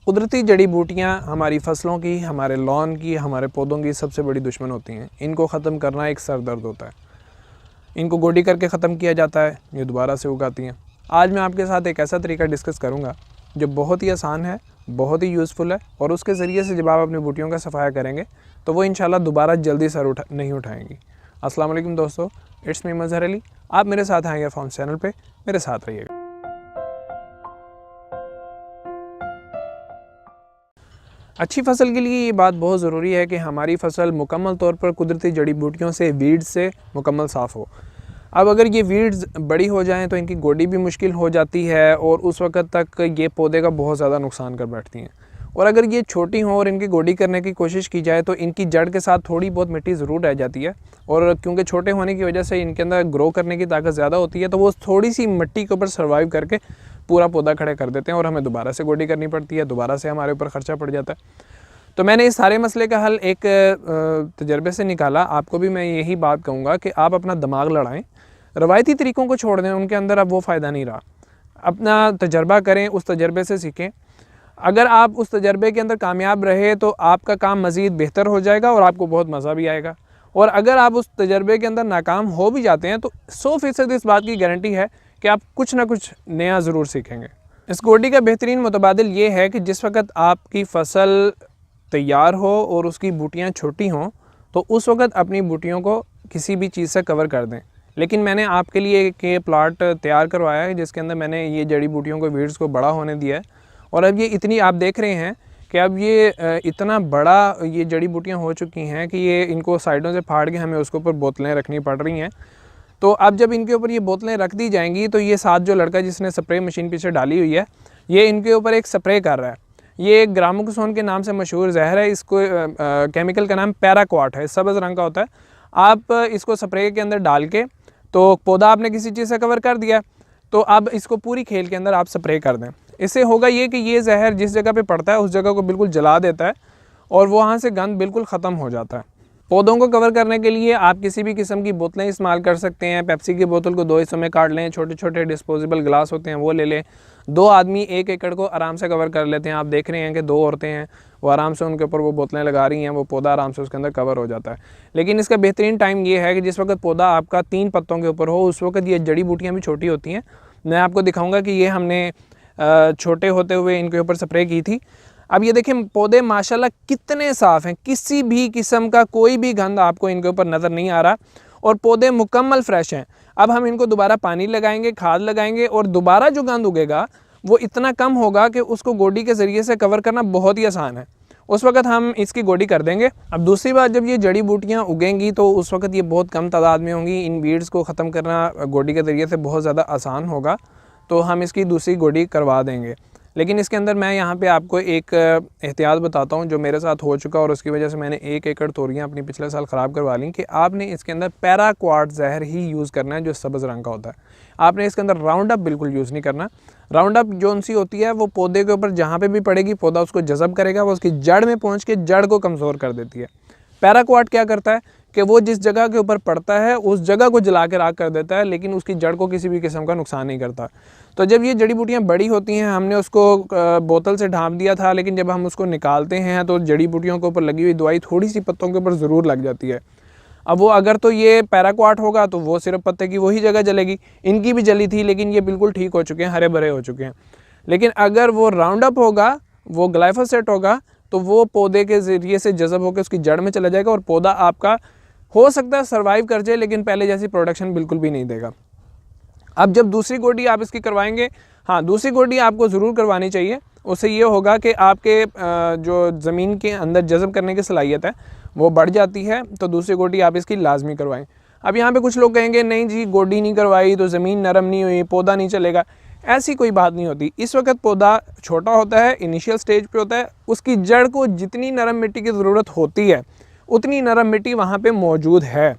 कुदरती जड़ी बूटियाँ हमारी फसलों की, हमारे लॉन की, हमारे पौधों की सबसे बड़ी दुश्मन होती हैं। इनको ख़त्म करना एक सर दर्द होता है। इनको गोडी करके ख़त्म किया जाता है, ये दोबारा से उगाती हैं। आज मैं आपके साथ एक ऐसा तरीका डिस्कस करूँगा जो बहुत ही आसान है, बहुत ही यूज़फुल है, और उसके ज़रिए से जब आप अपनी बूटियों का सफाया करेंगे तो वो इंशाल्लाह दोबारा जल्दी सर नहीं उठाएंगी। अस्सलाम वालेकुम दोस्तों, इट्स मी मज़हर अली। आप मेरे साथ आएंगे फार्म्स चैनल पे, मेरे साथ रहिएगा। अच्छी फसल के लिए ये बात बहुत ज़रूरी है कि हमारी फसल मुकम्मल तौर पर कुदरती जड़ी बूटियों से, वीड्स से मुकम्मल साफ़ हो। अब अगर ये वीड्स बड़ी हो जाएं तो इनकी गोडी भी मुश्किल हो जाती है और उस वक्त तक ये पौधे का बहुत ज़्यादा नुकसान कर बैठती हैं। और अगर ये छोटी हों और इनकी गोडी करने की कोशिश की जाए तो इनकी जड़ के साथ थोड़ी बहुत मिट्टी ज़रूर रह जाती है, और क्योंकि छोटे होने की वजह से इनके अंदर ग्रो करने की ताकत ज़्यादा होती है तो वो थोड़ी सी मिट्टी के ऊपर सर्वाइव करके पूरा पौधा खड़े कर देते हैं और हमें दोबारा से गोडी करनी पड़ती है, दोबारा से हमारे ऊपर ख़र्चा पड़ जाता है। तो मैंने इस सारे मसले का हल एक तजर्बे से निकाला। आपको भी मैं यही बात कहूँगा कि आप अपना दिमाग लड़ाएं, रवायती तरीक़ों को छोड़ दें, उनके अंदर अब वो फ़ायदा नहीं रहा। अपना तजर्बा करें, उस तजर्बे से सीखें। अगर आप उस तजर्बे के अंदर कामयाब रहे तो आपका काम मज़ीद बेहतर हो जाएगा और आपको बहुत मज़ा भी आएगा। और अगर आप उस तजर्बे के अंदर नाकाम हो भी जाते हैं तो 100% इस बात की गारंटी है कि आप कुछ ना कुछ नया ज़रूर सीखेंगे। इस गोडी का बेहतरीन मुतबादिल ये है कि जिस वक्त आपकी फ़सल तैयार हो और उसकी बूटियाँ छोटी हों तो उस वक्त अपनी बूटियों को किसी भी चीज़ से कवर कर दें। लेकिन मैंने आपके लिए एक ये प्लाट तैयार करवाया है जिसके अंदर मैंने ये जड़ी बूटियों को, वीड्स को बड़ा होने दिया है। और अब ये इतनी, आप देख रहे हैं कि अब ये इतना बड़ा ये जड़ी बूटियाँ हो चुकी हैं कि ये इनको साइडों से फाड़ के हमें उसके ऊपर बोतलें रखनी पड़ रही हैं। तो अब जब इनके ऊपर ये बोतलें रख दी जाएंगी तो ये साथ जो लड़का जिसने स्प्रे मशीन पीछे डाली हुई है, ये इनके ऊपर एक स्प्रे कर रहा है। ये एक ग्रामोक्सोन के नाम से मशहूर जहर है। इसको केमिकल का नाम पैराक्वाट है, सब्ज़ रंग का होता है। आप इसको स्प्रे के अंदर डाल के, तो पौधा आपने किसी चीज़ से कवर कर दिया, तो अब इसको पूरी खेल के अंदर आप स्प्रे कर दें। इससे होगा ये कि ये जहर जिस जगह पे पड़ता है उस जगह को बिल्कुल जला देता है और वहाँ से गंद बिल्कुल ख़त्म हो जाता है। पौधों को कवर करने के लिए आप किसी भी किस्म की बोतलें इस्तेमाल कर सकते हैं। पेप्सी की बोतल को 2 हिस्सों में काट लें, छोटे छोटे डिस्पोजेबल ग्लास होते हैं वो ले लें। 2 आदमी 1 एकड़ को आराम से कवर कर लेते हैं। आप देख रहे हैं कि 2 औरतें हैं, वो आराम से उनके ऊपर वो बोतलें लगा रही हैं, वो पौधा आराम से उसके अंदर कवर हो जाता है। लेकिन इसका बेहतरीन टाइम ये है कि जिस वक्त पौधा आपका 3 पत्तों के ऊपर हो उस वक्त ये जड़ी बूटियाँ भी छोटी होती हैं। मैं आपको दिखाऊँगा कि ये हमने छोटे होते हुए इनके ऊपर स्प्रे की थी। अब ये देखें पौधे माशाल्लाह कितने साफ़ हैं, किसी भी किस्म का कोई भी गंद आपको इनके ऊपर नज़र नहीं आ रहा और पौधे मुकम्मल फ्रेश हैं। अब हम इनको दोबारा पानी लगाएंगे, खाद लगाएंगे और दोबारा जो गंद उगेगा वो इतना कम होगा कि उसको गोडी के ज़रिए से कवर करना बहुत ही आसान है। उस वक्त हम इसकी गोडी कर देंगे। अब दूसरी बात, जब ये जड़ी बूटियाँ उगेंगी तो उस वक्त ये बहुत कम तादाद में होंगी। इन वीड्स को ख़त्म करना गोडी के ज़रिए से बहुत ज़्यादा आसान होगा, तो हम इसकी दूसरी गोडी करवा देंगे। लेकिन इसके अंदर मैं यहाँ पे आपको एक एहतियात बताता हूँ जो मेरे साथ हो चुका और उसकी वजह से मैंने 1 एकड़ तोरियाँ अपनी पिछले साल ख़राब करवा ली, कि आपने इसके अंदर पैराक्वाट जहर ही यूज़ करना है जो सब्ज़ रंग का होता है। आपने इसके अंदर राउंड अप बिल्कुल यूज़ नहीं करना। राउंड अप जो सी होती है वो पौधे के ऊपर जहाँ पे भी पड़ेगी पौधा उसको जज़ब करेगा, वो उसकी जड़ में पहुँच के जड़ को कमज़ोर कर देती है। पैराक्वाट क्या करता है कि वो जिस जगह के ऊपर पड़ता है उस जगह को जला के राख कर देता है, लेकिन उसकी जड़ को किसी भी किस्म का नुकसान नहीं करता। तो जब ये जड़ी बूटियाँ बड़ी होती हैं, हमने उसको बोतल से ढाँप दिया था, लेकिन जब हम उसको निकालते हैं तो जड़ी बूटियों के ऊपर लगी हुई दवाई थोड़ी सी पत्तों के ऊपर ज़रूर लग जाती है। अब वो अगर तो ये पैराक्वाट होगा तो वो सिर्फ पत्ते की वही जगह जलेगी। इनकी भी जली थी लेकिन ये बिल्कुल ठीक हो चुके हैं, हरे भरे हो चुके हैं। लेकिन अगर वो राउंड अप होगा, वो ग्लाइफोसेट होगा, तो वो पौधे के ज़रिए से जज़ब होकर उसकी जड़ में चला जाएगा और पौधा आपका हो सकता है सर्वाइव कर जाए लेकिन पहले जैसी प्रोडक्शन बिल्कुल भी नहीं देगा। अब जब दूसरी गोडी आप इसकी करवाएंगे, हाँ दूसरी गोडी आपको ज़रूर करवानी चाहिए। उससे ये होगा कि आपके जो ज़मीन के अंदर जज़ब करने की सलाहियत है वो बढ़ जाती है, तो दूसरी गोडी आप इसकी लाजमी करवाएं। अब यहाँ पे कुछ लोग कहेंगे नहीं जी गोडी नहीं करवाई तो ज़मीन नरम नहीं हुई, पौधा नहीं चलेगा। ऐसी कोई बात नहीं होती। इस वक्त पौधा छोटा होता है, इनिशियल स्टेज पे होता है, उसकी जड़ को जितनी नरम मिट्टी की ज़रूरत होती है उतनी नरम मिट्टी वहाँ पे मौजूद है।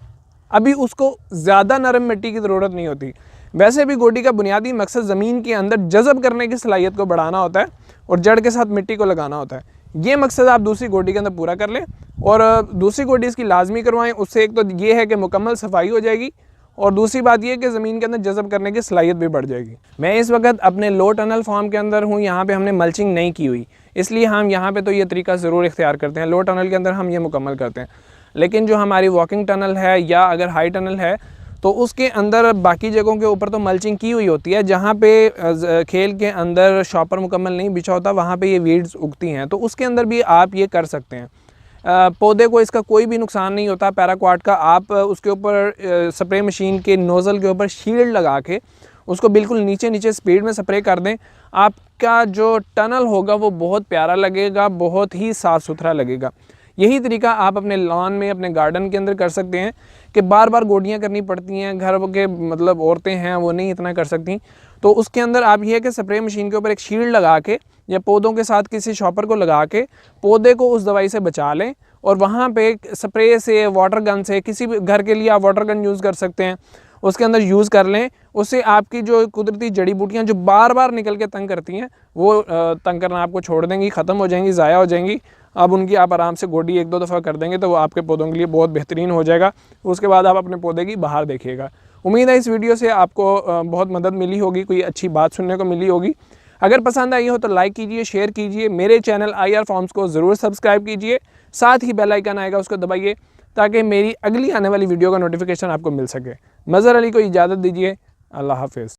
अभी उसको ज़्यादा नरम मिट्टी की ज़रूरत नहीं होती। वैसे भी गोडी का बुनियादी मकसद ज़मीन के अंदर जज़ब करने की सलाहियत को बढ़ाना होता है और जड़ के साथ मिट्टी को लगाना होता है। ये मकसद आप दूसरी गोडी के अंदर पूरा कर लें और दूसरी गोडी इसकी लाजमी करवाएं। उससे एक तो ये है कि मुकम्मल सफाई हो जाएगी और दूसरी बात यह कि ज़मीन के अंदर जज़ब करने की सलाहियत भी बढ़ जाएगी। मैं इस वक्त अपने लो टनल फार्म के अंदर हूँ, यहाँ पे हमने मल्चिंग नहीं की हुई, इसलिए हम यहाँ पे तो ये तरीका ज़रूर इख्तियार करते हैं। लो टनल के अंदर हम ये मुकम्मल करते हैं, लेकिन जो हमारी वॉकिंग टनल है या अगर हाई टनल है तो उसके अंदर बाकी जगहों के ऊपर तो मल्चिंग की हुई होती है। जहाँ पे खेल के अंदर शॉपर मुकम्मल नहीं बिछा होता वहाँ पे ये वीड्स उगती हैं, तो उसके अंदर भी आप ये कर सकते हैं। पौधे को इसका कोई भी नुकसान नहीं होता पैराक्वाट का। आप उसके ऊपर स्प्रे मशीन के नोज़ल के ऊपर शील्ड लगा के उसको बिल्कुल नीचे नीचे स्पीड में स्प्रे कर दें, आपका जो टनल होगा वो बहुत प्यारा लगेगा, बहुत ही साफ़ सुथरा लगेगा। यही तरीका आप अपने लॉन में, अपने गार्डन के अंदर कर सकते हैं कि बार बार गोडियाँ करनी पड़ती हैं, घर के मतलब औरतें हैं वो नहीं इतना कर सकती, तो उसके अंदर आप ये है कि स्प्रे मशीन के ऊपर एक शील्ड लगा के या पौधों के साथ किसी शॉपर को लगा के पौधे को उस दवाई से बचा लें, और वहाँ पे स्प्रे से, वाटर गन से, किसी भी घर के लिए आप वाटर गन यूज़ कर सकते हैं, उसके अंदर यूज़ कर लें। उससे आपकी जो कुदरती जड़ी बूटियाँ जो बार बार निकल के तंग करती हैं वो तंग करना आपको छोड़ देंगी, ख़त्म हो जाएंगी, ज़ाया हो जाएंगी। अब उनकी आप आराम से गोडी 1-2 दफ़ा कर देंगे तो वो आपके पौधों के लिए बहुत बेहतरीन हो जाएगा। उसके बाद आप अपने पौधे की बहार देखिएगा। उम्मीद है इस वीडियो से आपको बहुत मदद मिली होगी, कोई अच्छी बात सुनने को मिली होगी। अगर पसंद आई हो तो लाइक कीजिए, शेयर कीजिए, मेरे चैनल IR फार्म्स को ज़रूर सब्सक्राइब कीजिए, साथ ही बेल आइकन आएगा उसको दबाइए ताकि मेरी अगली आने वाली वीडियो का नोटिफिकेशन आपको मिल सके। मज़हर अली को इजाज़त दीजिए, अल्लाह हाफ़िज़।